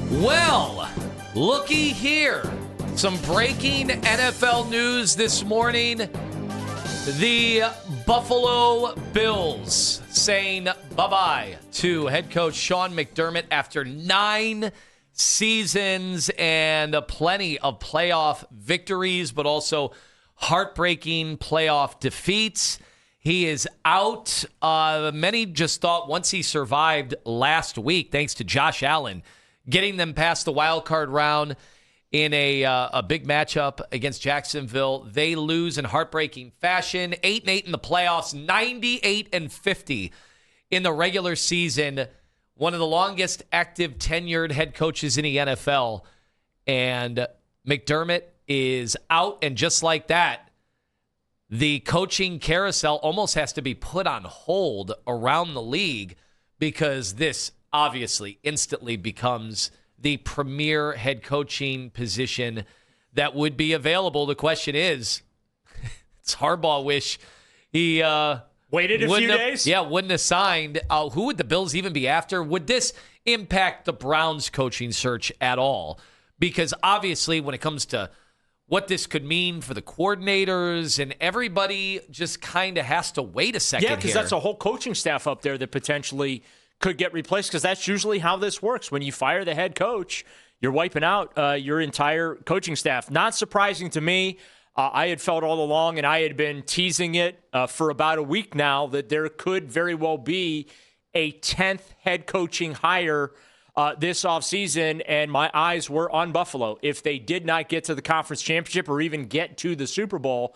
Well, looky here. Some breaking NFL news this morning. The Buffalo Bills saying bye-bye to head coach Sean McDermott after 9 seasons and plenty of playoff victories, but also heartbreaking playoff defeats. He is out. Many just thought once he survived last week, thanks to Josh Allen, getting them past the wild card round in a big matchup against Jacksonville. They lose in heartbreaking fashion. 8-8 in the playoffs, 98-50 in the regular season. One of the longest active tenured head coaches in the NFL. And McDermott is out. And just like that, the coaching carousel almost has to be put on hold around the league because this obviously instantly becomes the premier head coaching position that would be available. The question is, it's Harbaugh wish he waited a few days? Yeah, wouldn't have signed. Who would the Bills even be after? Would this impact the Browns coaching search at all? Because obviously when it comes to what this could mean for the coordinators and everybody just kind of has to wait a second. Yeah, because that's a whole coaching staff up there that potentially could get replaced, because that's usually how this works. When you fire the head coach, you're wiping out your entire coaching staff. Not surprising to me. I had felt all along, and I had been teasing it for about a week now, that there could very well be a 10th head coaching hire this offseason, and my eyes were on Buffalo. If they did not get to the conference championship or even get to the Super Bowl,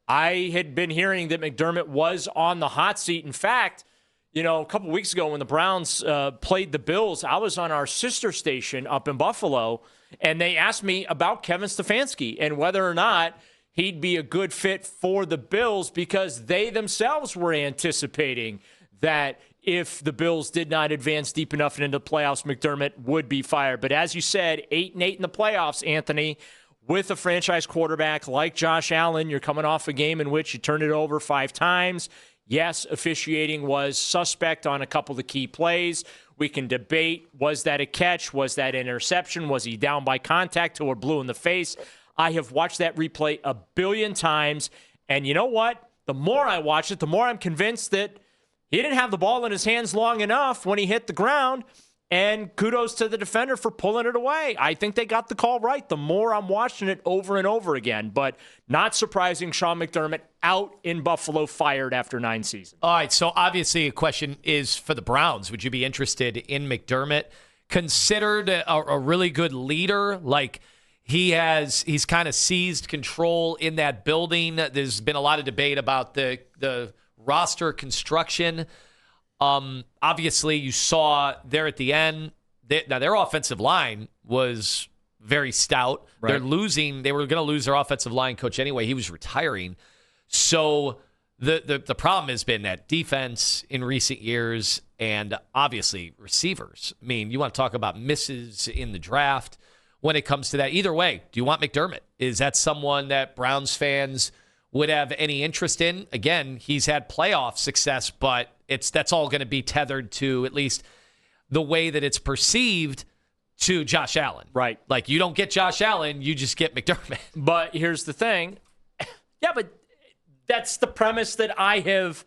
I had been hearing that McDermott was on the hot seat. In fact, you know, a couple weeks ago when the Browns played the Bills, I was on our sister station up in Buffalo, and they asked me about Kevin Stefanski and whether or not he'd be a good fit for the Bills, because they themselves were anticipating that if the Bills did not advance deep enough into the playoffs, McDermott would be fired. But as you said, 8-8 in the playoffs, Anthony, with a franchise quarterback like Josh Allen. You're coming off a game in which you turned it over 5 times. Yes, officiating was suspect on a couple of the key plays. We can debate, was that a catch? Was that an interception? Was he down by contact or blue in the face? I have watched that replay a billion times, and you know what? The more I watch it, the more I'm convinced that he didn't have the ball in his hands long enough when he hit the ground, and kudos to the defender for pulling it away. I think they got the call right the more I'm watching it over and over again. But not surprising, Sean McDermott out in Buffalo, fired after 9 seasons. All right, so obviously a question is for the Browns. Would you be interested in McDermott? Considered a really good leader, like he's kind of seized control in that building. There's been a lot of debate about the roster construction. Obviously, you saw there at the end, their offensive line was very stout. Right. They were going to lose their offensive line coach anyway. He was retiring. So the problem has been that defense in recent years, and obviously receivers. I mean, you want to talk about misses in the draft when it comes to that. Either way, do you want McDermott? Is that someone that Browns fans would have any interest in? Again, he's had playoff success, but that's all going to be tethered to, at least the way that it's perceived, to Josh Allen. Right. Like, you don't get Josh Allen, you just get McDermott. But here's the thing. Yeah, but that's the premise that I have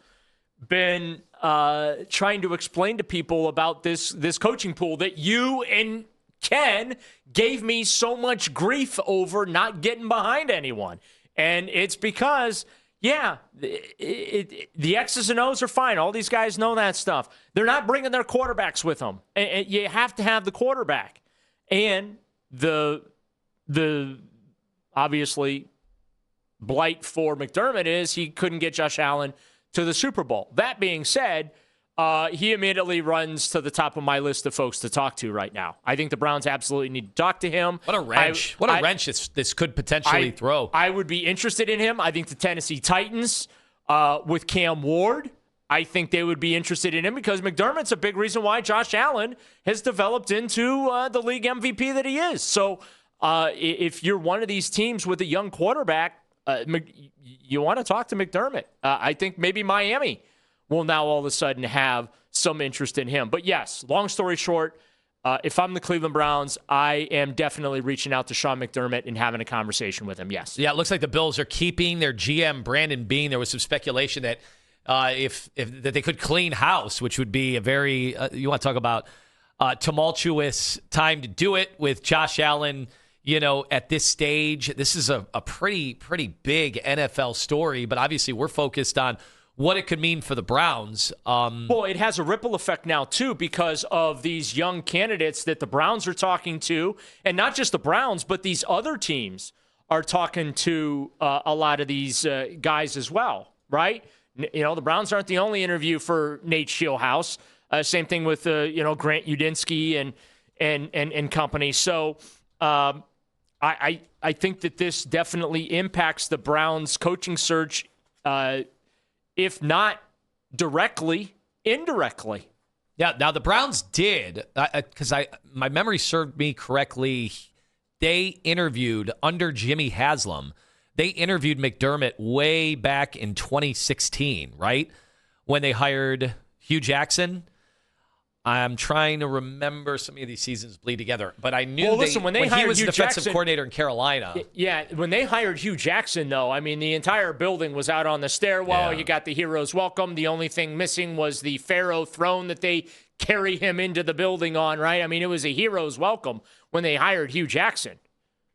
been trying to explain to people about this coaching pool that you and Ken gave me so much grief over not getting behind anyone. And it's because, yeah, the X's and O's are fine. All these guys know that stuff. They're not bringing their quarterbacks with them. And you have to have the quarterback. And the obviously blight for McDermott is he couldn't get Josh Allen to the Super Bowl. That being said, he immediately runs to the top of my list of folks to talk to right now. I think the Browns absolutely need to talk to him. What a wrench. What a wrench this could potentially throw. I would be interested in him. I think the Tennessee Titans with Cam Ward, I think they would be interested in him because McDermott's a big reason why Josh Allen has developed into the league MVP that he is. So if you're one of these teams with a young quarterback, you want to talk to McDermott. I think maybe Miami will now all of a sudden have some interest in him. But yes, long story short, If I'm the Cleveland Browns, I am definitely reaching out to Sean McDermott and having a conversation with him, yes. Yeah, it looks like the Bills are keeping their GM, Brandon Beane. There was some speculation that that they could clean house, which would be a very, you want to talk about tumultuous time to do it with Josh Allen, at this stage. This is a pretty big NFL story, but obviously we're focused on what it could mean for the Browns. Well, it has a ripple effect now, too, because of these young candidates that the Browns are talking to, and not just the Browns, but these other teams are talking to a lot of these guys as well, right? The Browns aren't the only interview for Nate Scheelhaase. Same thing with, Grant Udinsky and company. So I think that this definitely impacts the Browns coaching search, if not directly, indirectly. Yeah, now the Browns did, because my memory served me correctly, they interviewed under Jimmy Haslam. They interviewed McDermott way back in 2016, right? When they hired Hugh Jackson. I'm trying to remember, some of these seasons bleed together, but I knew when he was the defensive Jackson, coordinator in Carolina. Yeah, when they hired Hugh Jackson, though, I mean, the entire building was out on the stairwell. Yeah. You got the hero's welcome. The only thing missing was the Pharaoh throne that they carry him into the building on, right? I mean, it was a hero's welcome when they hired Hugh Jackson.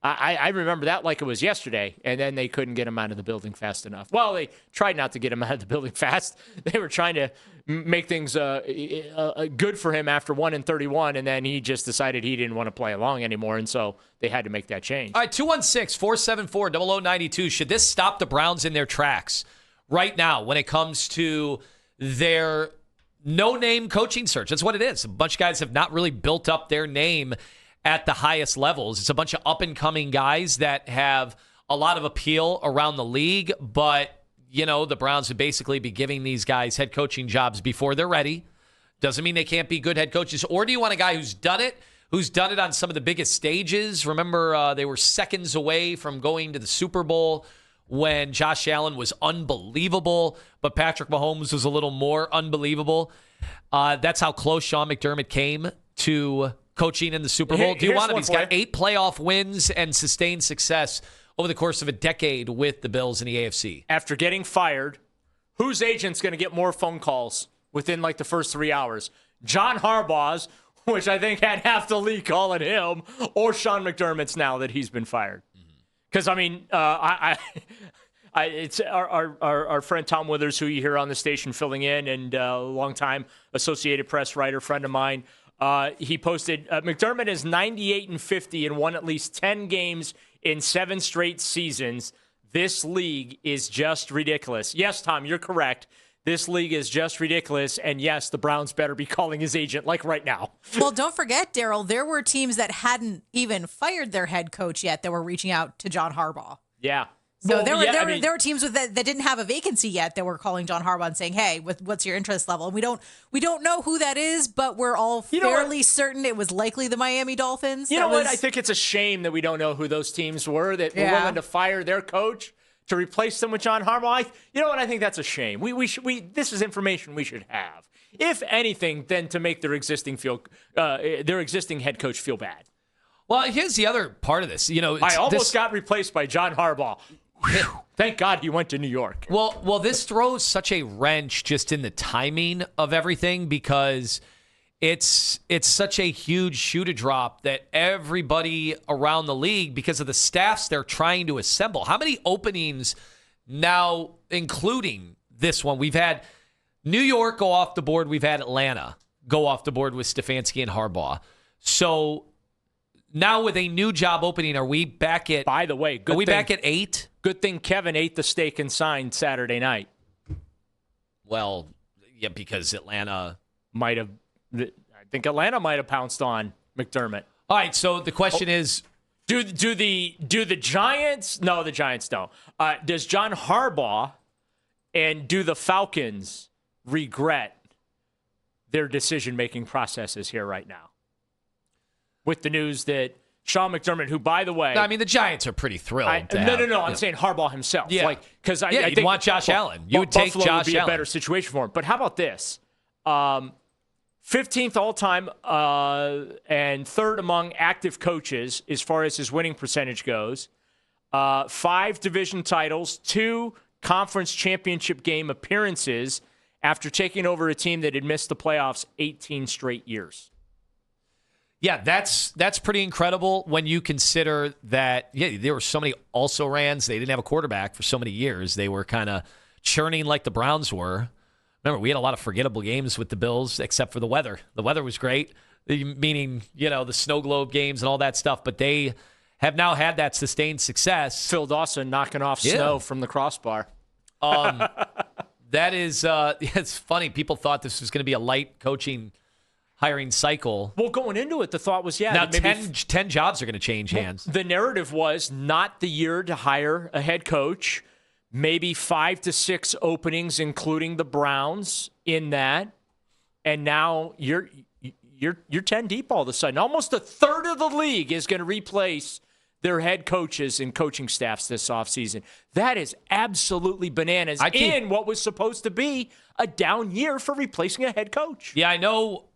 I remember that like it was yesterday, and then they couldn't get him out of the building fast enough. Well, they tried not to get him out of the building fast. They were trying to make things good for him after 1-31, and then he just decided he didn't want to play along anymore, and so they had to make that change. All right, 216-474-0092. Should this stop the Browns in their tracks right now when it comes to their no-name coaching search? That's what it is. A bunch of guys have not really built up their name at the highest levels. It's a bunch of up-and-coming guys that have a lot of appeal around the league, but, the Browns would basically be giving these guys head coaching jobs before they're ready. Doesn't mean they can't be good head coaches. Or do you want a guy who's done it on some of the biggest stages? Remember, they were seconds away from going to the Super Bowl when Josh Allen was unbelievable, but Patrick Mahomes was a little more unbelievable. That's how close Sean McDermott came to coaching in the Super Bowl. Do you want him? He's got 8 playoff wins and sustained success over the course of a decade with the Bills in the AFC. After getting fired, whose agent's going to get more phone calls within like the first 3 hours? John Harbaugh's, which I think had half the league calling him, or Sean McDermott's now that he's been fired. Because, I mean, it's our friend Tom Withers, who you hear on the station filling in, and a longtime Associated Press writer, friend of mine. He posted, McDermott is 98-50 and won at least 10 games in 7 straight seasons. This league is just ridiculous. Yes, Tom, you're correct. This league is just ridiculous. And yes, the Browns better be calling his agent like right now. Well, don't forget, Daryl, there were teams that hadn't even fired their head coach yet that were reaching out to John Harbaugh. Yeah. So there were teams that didn't have a vacancy yet that were calling John Harbaugh and saying, "Hey, what's your interest level?" And we don't know who that is, but we're all fairly certain it was likely the Miami Dolphins. You know what? I think it's a shame that we don't know who those teams were that were willing to fire their coach to replace them with John Harbaugh. You know what? I think that's a shame. This is information we should have, if anything, then to make their existing head coach feel bad. Well, here's the other part of this. I almost got replaced by John Harbaugh. Thank God he went to New York. Well, this throws such a wrench just in the timing of everything, because it's such a huge shoe to drop that everybody around the league, because of the staffs they're trying to assemble. How many openings now, including this one? We've had New York go off the board. We've had Atlanta go off the board with Stefanski and Harbaugh. So now with a new job opening, are we back at? By the way, back at 8? Good thing Kevin ate the steak and signed Saturday night. Well, yeah, because Atlanta might have. I think Atlanta might have pounced on McDermott. All right, so the question is, do the Giants? No, the Giants don't. Does John Harbaugh and do the Falcons regret their decision-making processes here right now? With the news that Sean McDermott, who, by the way... No, I mean, the Giants are pretty thrilled. No. I'm saying Harbaugh himself. Yeah. I you'd think want Josh Allen. You would take Buffalo Josh would be Allen. a better situation for him. But how about this? 15th all-time and third among active coaches as far as his winning percentage goes. 5 division titles, 2 conference championship game appearances after taking over a team that had missed the playoffs 18 straight years. Yeah, that's pretty incredible when you consider that, there were so many also-rans. They didn't have a quarterback for so many years. They were kind of churning like the Browns were. Remember, we had a lot of forgettable games with the Bills, except for the weather. The weather was great, meaning, the snow globe games and all that stuff, but they have now had that sustained success. Phil Dawson knocking off snow from the crossbar. That is, it's funny. People thought this was going to be a light coaching hiring cycle. Well, going into it, the thought was, now 10 jobs are going to change hands. The narrative was not the year to hire a head coach. Maybe 5 to 6 openings, including the Browns in that. And now you're 10 deep all of a sudden. Almost a third of the league is going to replace their head coaches and coaching staffs this offseason. That is absolutely bananas in what was supposed to be a down year for replacing a head coach. Yeah, I know.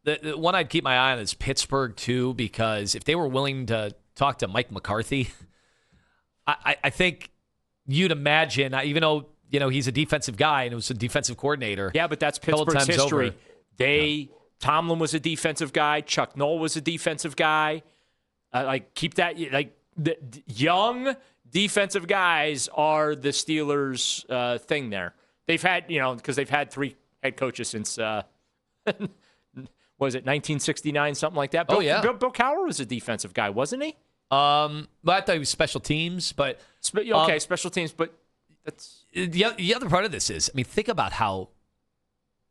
The one I'd keep my eye on is Pittsburgh, too, because if they were willing to talk to Mike McCarthy, I think you'd imagine, even though he's a defensive guy and was a defensive coordinator. Yeah, but that's Pittsburgh's history. Over. Tomlin was a defensive guy. Chuck Noll was a defensive guy. Keep that, the young defensive guys are the Steelers' thing there. They've had, because they've had 3 head coaches since, was it 1969, something like that? Bill Cowher was a defensive guy, wasn't he? Well, I thought he was special teams, but special teams, but that's the other part of this is, think about how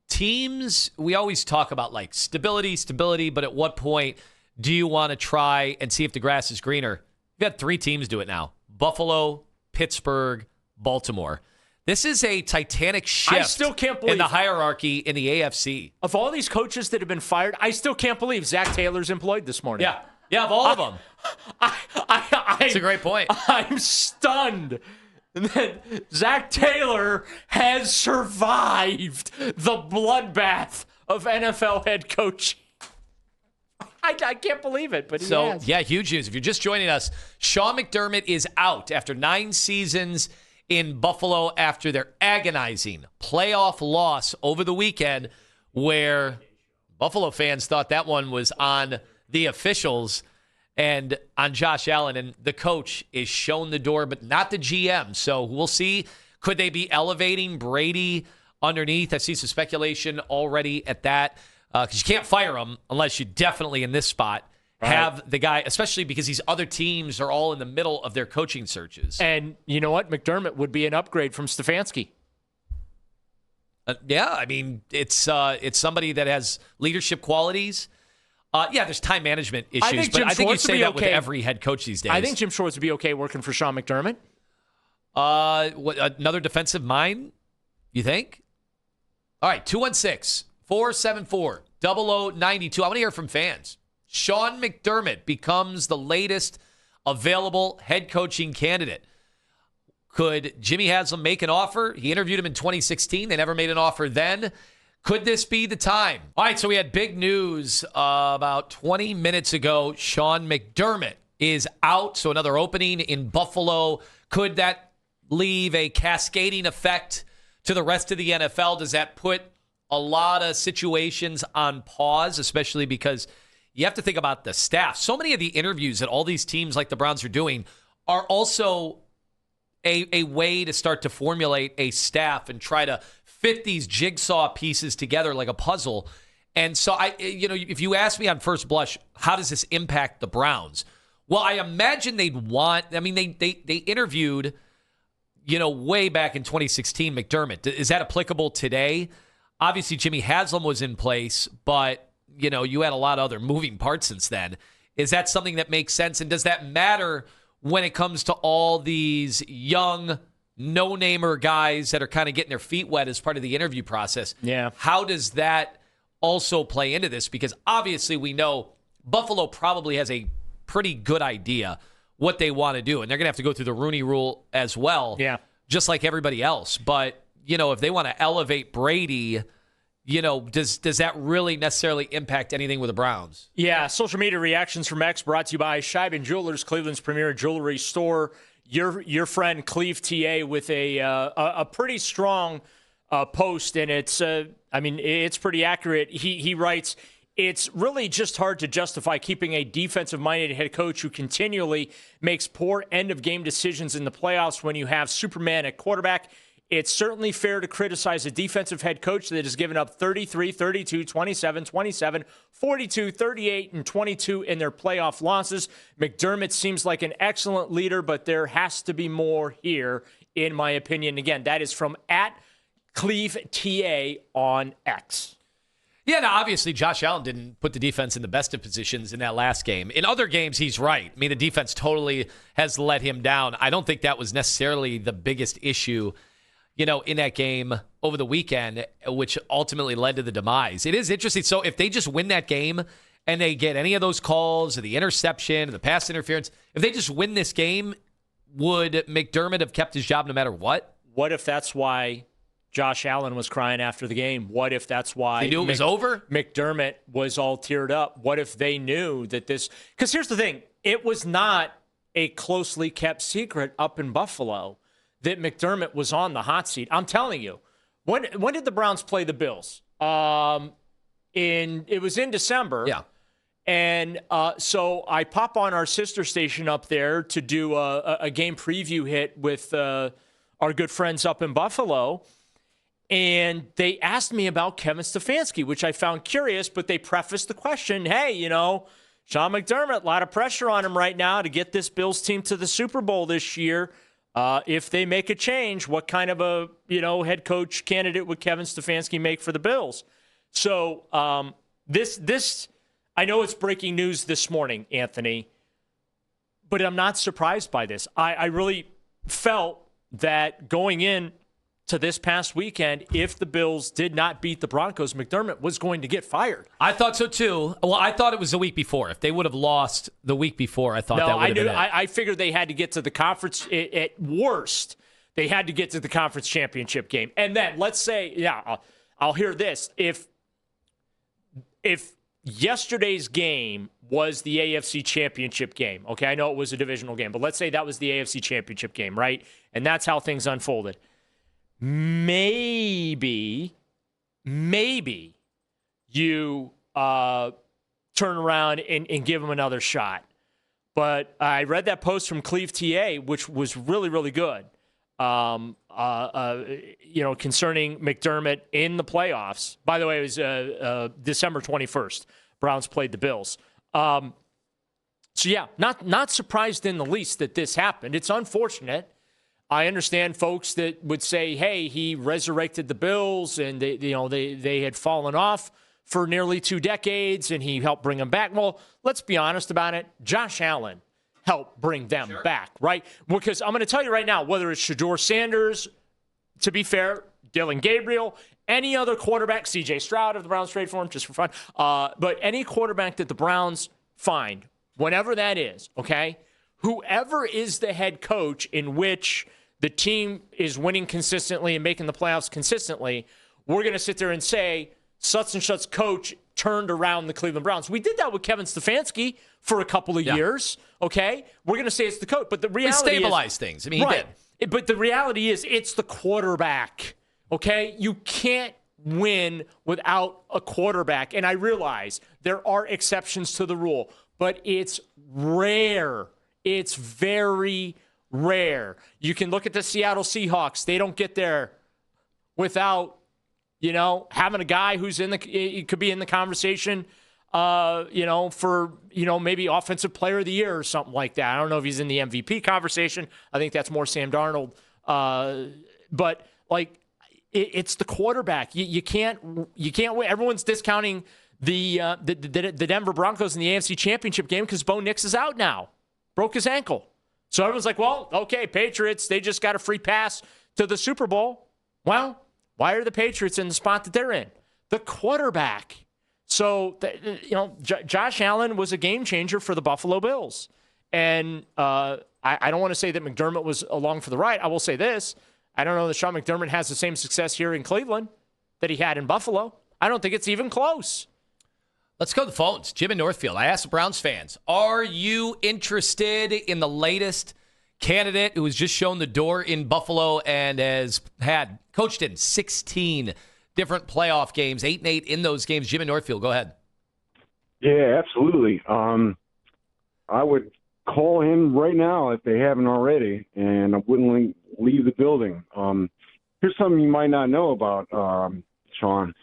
teams, we always talk about stability, but at what point do you want to try and see if the grass is greener? You've got 3 teams do it now: Buffalo, Pittsburgh, Baltimore. This is a titanic shift. I still can't believe in the hierarchy in the AFC. Of all these coaches that have been fired, I still can't believe Zach Taylor's employed this morning. Yeah, of all of them. That's a great point. I'm stunned that Zach Taylor has survived the bloodbath of NFL head coaching. I can't believe it, but he has. Yeah, huge news. If you're just joining us, Sean McDermott is out after 9 seasons in Buffalo after their agonizing playoff loss over the weekend, where Buffalo fans thought that one was on the officials and on Josh Allen, and the coach is shown the door, but not the GM. So we'll see. Could they be elevating Brady underneath? I see some speculation already at that, because you can't fire him unless you definitely, in this spot, have the guy, especially because these other teams are all in the middle of their coaching searches. And you know what? McDermott would be an upgrade from Stefanski. It's somebody that has leadership qualities. There's time management issues, but I think you say that with every head coach these days. I think Jim Schwartz would be okay working for Sean McDermott. Another defensive mind, you think? All right, 216-474-0092. I want to hear from fans. Sean McDermott becomes the latest available head coaching candidate. Could Jimmy Haslam make an offer? He interviewed him in 2016. They never made an offer then. Could this be the time? All right, so we had big news about 20 minutes ago. Sean McDermott is out, so another opening in Buffalo. Could that leave a cascading effect to the rest of the NFL? Does that put a lot of situations on pause, especially because you have to think about the staff? So many of the interviews that all these teams like the Browns are doing are also a way to start to formulate a staff and try to fit these jigsaw pieces together like a puzzle. And so, if you ask me on first blush, how does this impact the Browns? Well, I imagine they interviewed, way back in 2016, McDermott. Is that applicable today? Obviously, Jimmy Haslam was in place, but, you had a lot of other moving parts since then. Is that something that makes sense? And does that matter when it comes to all these young, no-namer guys that are kind of getting their feet wet as part of the interview process? Yeah. How does that also play into this? Because obviously we know Buffalo probably has a pretty good idea what they want to do, and they're going to have to go through the Rooney Rule as well, yeah, just like everybody else. But, if they want to elevate Brady does that really necessarily impact anything with the Browns? Yeah, social media reactions from X brought to you by Scheiben Jewelers, Cleveland's premier jewelry store. Your friend Cleve TA with a pretty strong post, and it's pretty accurate. He writes, it's really just hard to justify keeping a defensive-minded head coach who continually makes poor end-of-game decisions in the playoffs when you have Superman at quarterback. It's certainly fair to criticize a defensive head coach that has given up 33, 32, 27, 27, 42, 38, and 22 in their playoff losses. McDermott seems like an excellent leader, but there has to be more here, in my opinion. Again, that is from @CleveTA on X. Yeah, now obviously Josh Allen didn't put the defense in the best of positions in that last game. In other games, he's right. I mean, the defense totally has let him down. I don't think that was necessarily the biggest issue, in that game over the weekend, which ultimately led to the demise. It is interesting. So if they just win that game and they get any of those calls or the interception or the pass interference, if they just win this game, would McDermott have kept his job no matter what? What if that's why Josh Allen was crying after the game? What if that's why they knew it was over? McDermott was all teared up. What if they knew that this... Because here's the thing. It was not a closely kept secret up in Buffalo that McDermott was on the hot seat. I'm telling you. When did the Browns play the Bills? It was in December. Yeah. And so I pop on our sister station up there to do a game preview hit with our good friends up in Buffalo. And they asked me about Kevin Stefanski, which I found curious, but they prefaced the question, hey, Sean McDermott, a lot of pressure on him right now to get this Bills team to the Super Bowl this year. If they make a change, what kind of a head coach candidate would Kevin Stefanski make for the Bills? So this I know it's breaking news this morning, Anthony, but I'm not surprised by this. I really felt that going in to this past weekend, if the Bills did not beat the Broncos, McDermott was going to get fired. I thought so too. Well, I thought it was the week before. If they would have lost the week before, I thought that would have been it. I figured they had to get to the conference. At worst, they had to get to the conference championship game. And then let's say, I'll hear this. If yesterday's game was the AFC championship game, okay, I know it was a divisional game, but let's say that was the AFC championship game, right? And that's how things unfolded. Maybe you turn around and give him another shot. But I read that post from Cleve TA, which was really, really good, concerning McDermott in the playoffs. By the way, it was December 21st. Browns played the Bills. So, yeah, not surprised in the least that this happened. It's unfortunate. I understand folks that would say, hey, he resurrected the Bills and they had fallen off for nearly 2 decades and he helped bring them back. Well, let's be honest about it. Josh Allen helped bring them back, right? Because I'm going to tell you right now, whether it's Shedeur Sanders, to be fair, Dylan Gabriel, any other quarterback, C.J. Stroud if the Browns trade for him, just for fun, but any quarterback that the Browns find, whenever that is, okay, whoever is the head coach in which the team is winning consistently and making the playoffs consistently, we're going to sit there and say, such and such coach turned around the Cleveland Browns. We did that with Kevin Stefanski for a couple of years, okay? We're going to say it's the coach, but the reality is... stabilized things. I mean, right. He did. But the reality is it's the quarterback, okay? You can't win without a quarterback. And I realize there are exceptions to the rule, but it's rare. It's very rare. You can look at the Seattle Seahawks. They don't get there without, having a guy who's could be in the conversation, for, maybe offensive player of the year or something like that. I don't know if he's in the MVP conversation. I think that's more Sam Darnold. But it's the quarterback. You can't win. Everyone's discounting the Denver Broncos in the AFC Championship game because Bo Nix is out now. Broke his ankle. So everyone's like, well, okay, Patriots, they just got a free pass to the Super Bowl. Well, why are the Patriots in the spot that they're in? The quarterback. So, Josh Allen was a game changer for the Buffalo Bills. And I don't want to say that McDermott was along for the ride. I will say this. I don't know that Sean McDermott has the same success here in Cleveland that he had in Buffalo. I don't think it's even close. Let's go to the phones. Jim in Northfield. I asked the Browns fans, are you interested in the latest candidate who was just shown the door in Buffalo and has coached in 16 different playoff games, 8-8 in those games? Jim in Northfield, go ahead. Yeah, absolutely. I would call him right now if they haven't already, and I wouldn't leave the building. Here's something you might not know about Sean.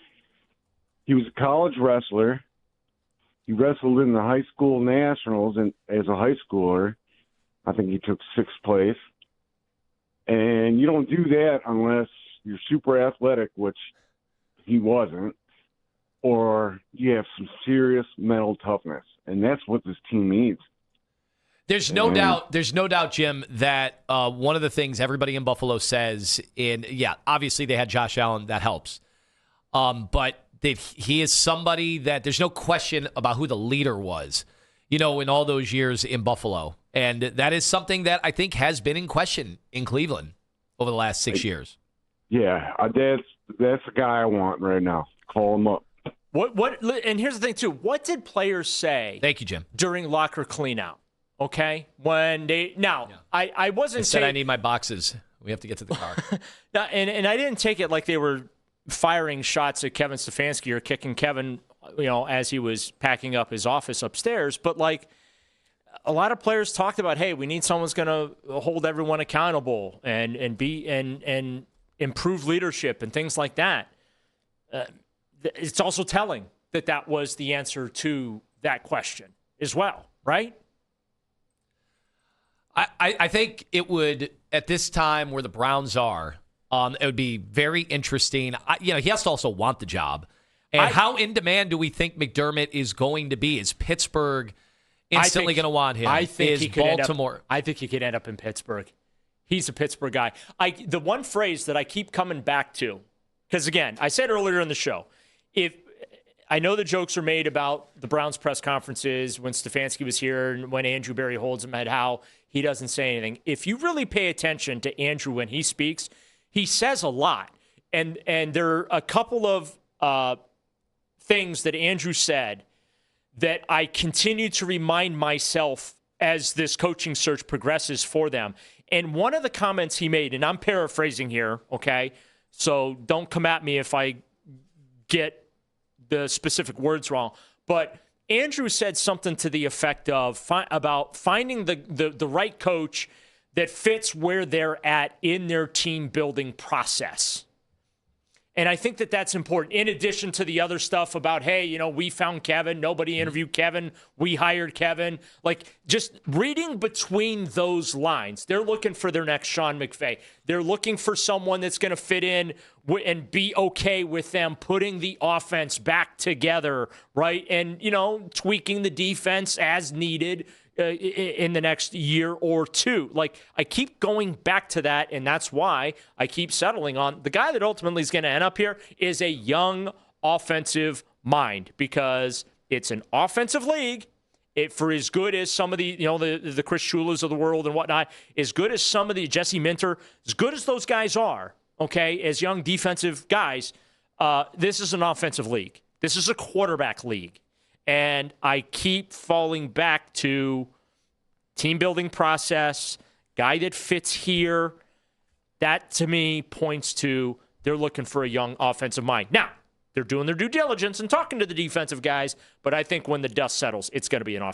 He was a college wrestler. He wrestled in the high school nationals as a high schooler. I think he took 6th place. And you don't do that unless you're super athletic, which he wasn't, or you have some serious mental toughness. And that's what this team needs. There's no doubt, Jim, that one of the things everybody in Buffalo says obviously they had Josh Allen, that helps. But he is somebody that there's no question about who the leader was, in all those years in Buffalo. And that is something that I think has been in question in Cleveland over the last 6 years. Yeah, that's the guy I want right now. Call him up. What? And here's the thing, too. What did players say? Thank you, Jim. During locker cleanout? Okay, when they I wasn't saying I need my boxes. We have to get to the car. and I didn't take it like they were firing shots at Kevin Stefanski or kicking Kevin, as he was packing up his office upstairs. But like a lot of players talked about, hey, we need someone who's going to hold everyone accountable and improve leadership and things like that. It's also telling that was the answer to that question as well, right? I think it would, at this time where the Browns are, it would be very interesting. He has to also want the job. And how in demand do we think McDermott is going to be? Is Pittsburgh instantly going to want him? I think he could Baltimore? I think he could end up in Pittsburgh. He's a Pittsburgh guy. The one phrase that I keep coming back to, because again, I said earlier in the show, if I know the jokes are made about the Browns press conferences when Stefanski was here and when Andrew Berry holds him at how he doesn't say anything. If you really pay attention to Andrew when he speaks, he says a lot. And there are a couple of things that Andrew said that I continue to remind myself as this coaching search progresses for them. And one of the comments he made, and I'm paraphrasing here, okay? So don't come at me if I get the specific words wrong, but Andrew said something to the effect of about finding the right coach that fits where they're at in their team building process. And I think that's important, in addition to the other stuff about, hey, we found Kevin, nobody interviewed Kevin, we hired Kevin. Like, just reading between those lines, they're looking for their next Sean McVay. They're looking for someone that's going to fit in and be okay with them putting the offense back together, right? And, tweaking the defense as needed in the next year or two. Like, I keep going back to that, and that's why I keep settling on the guy that ultimately is going to end up here is a young offensive mind, because it's an offensive league. For as good as some of the, the Chris Shulas of the world and whatnot, as good as some of the Jesse Minter, as good as those guys are, okay, as young defensive guys, this is an offensive league. This is a quarterback league. And I keep falling back to team building process, guy that fits here. That, to me, points to they're looking for a young offensive mind. Now, they're doing their due diligence and talking to the defensive guys, but I think when the dust settles, it's going to be an offensive